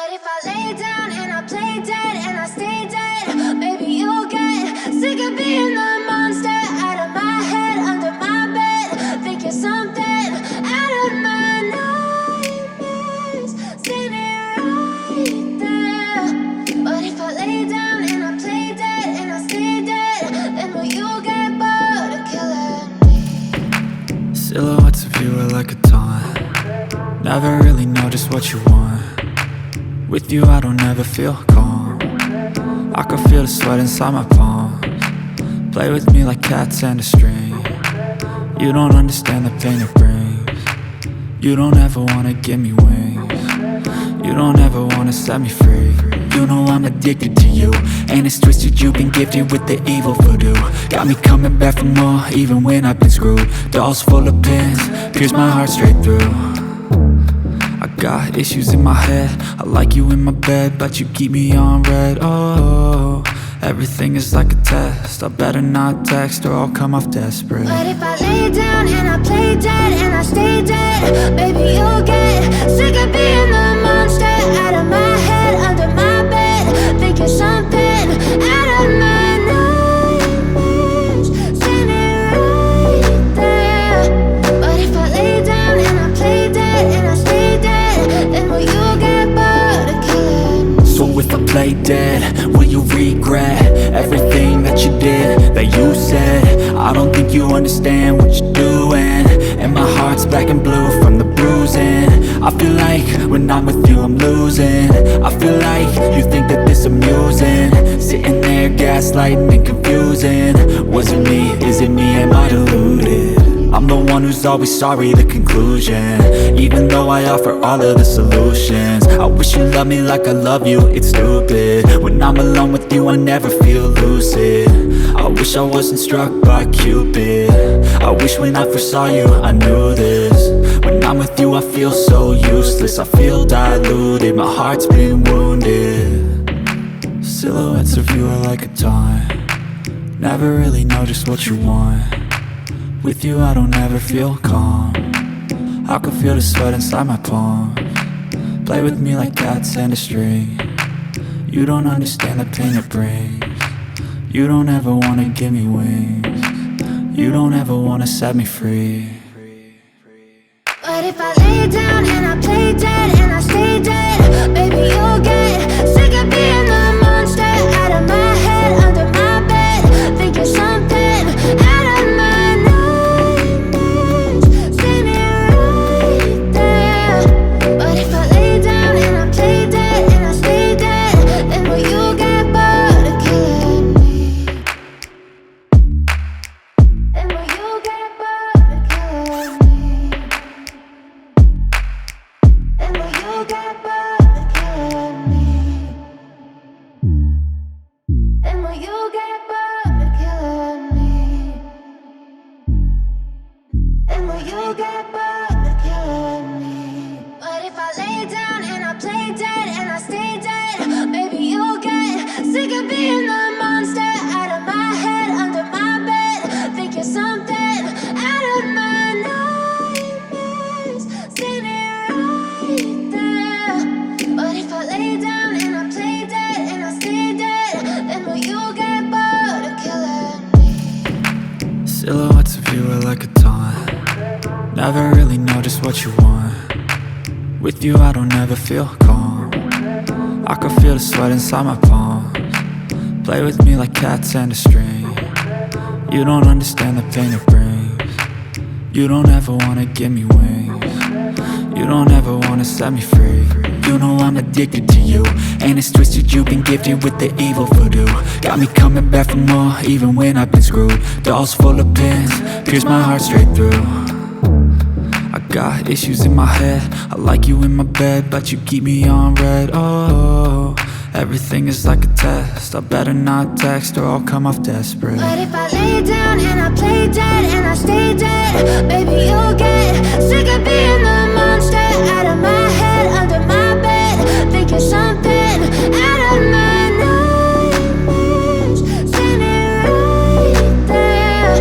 But if I lay down and I play dead and I stay dead, maybe you'll get sick of being the monster out of my head, under my bed, thinking something out of my nightmares, standing right there. But if I lay down and I play dead and I stay dead, then will you get bored of killing me? Silhouettes of you are like a taunt. Never really know just what you want. With you I don't ever feel calm. I can feel the sweat inside my palms. Play with me like cats and a string. You don't understand the pain it brings. You don't ever wanna give me wings. You don't ever wanna set me free. You know I'm addicted to you, and it's twisted, you've been gifted with the evil voodoo. Got me coming back for more, even when I've been screwed. Dolls full of pins, pierce my heart straight through. I got issues in my head, I like you in my bed, but you keep me on red. Oh, everything is like a test. I better not text or I'll come off desperate. But if I lay down and I play dead and I stay dead, baby you'll get sick of being the monster out of my head, under my bed, thinking something out of my nightmares, standing right there. But if I lay down and I play dead and I stay dead, then will you get bored of killing me? So if I play dead, will you regret everything that you did, that you said? I don't think you understand what you're doing, and my heart's black and blue from the bruising. I feel like when I'm with you I'm losing. I feel like you think that this amusing, sitting there gaslighting and confusing. Was it me? Is it me? Am I deluded? I'm the one who's always sorry, the conclusion, even though I offer all of the solutions. I wish you loved me like I love you, it's stupid. When I'm alone with you I never feel lucid. I wish I wasn't struck by Cupid. I wish when I first saw you I knew this. When I'm with you I feel so useless, I feel diluted, my heart's been wounded. Silhouettes of you are like a taunt. Never really know just what you want. With you I don't ever feel calm. I can feel the sweat inside my palms. Play with me like cats and a string. You don't understand the pain it brings. You don't ever wanna give me wings. You don't ever wanna set me free. But if I lay down and I play dead and I stay dead, baby you'll get sick of being the monster out of my head, under my bed, thinking something out of my nightmares, standing right there. But if I lay down and I play dead and I stay dead, then will you get bored of killing me? Then will you get bored of killing me? Then will you get bored of killing me? Then will you get bored of killing me? Then will you get bored of killing me? But if I lay down and I play dead and I stay dead, maybe you'll get sick of being the monster out of my head, under my bed, thinking something out of my nightmares, standing right there. But if I lay down and I play dead and I stay dead, then will you get bored of killing me? Silhouettes of you are like a taunt. Never really know just what you want. With you I don't ever feel calm. I can feel the sweat inside my palms. Play with me like cats and a string. You don't understand the pain it brings. You don't ever wanna give me wings. You don't ever wanna set me free. You know I'm addicted to you, and it's twisted, you've been gifted with the evil voodoo. Got me coming back for more, even when I've been screwed. Dolls full of pins, pierce my heart straight through. I got issues in my head, I like you in my bed, but you keep me on red. Oh, everything is like a test. I better not text or I'll come off desperate. But if I lay down and I play dead and I stay dead, baby you'll get sick of being the monster out of my head, under my bed, thinking something out of my nightmares, standing right there.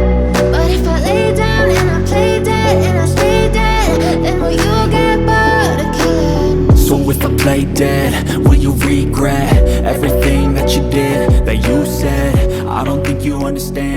But if I lay down and I play dead and I stay dead, then will you get bored of killing me? So if I play dead, head? Will you regret everything that you did, that you said? I don't think you understand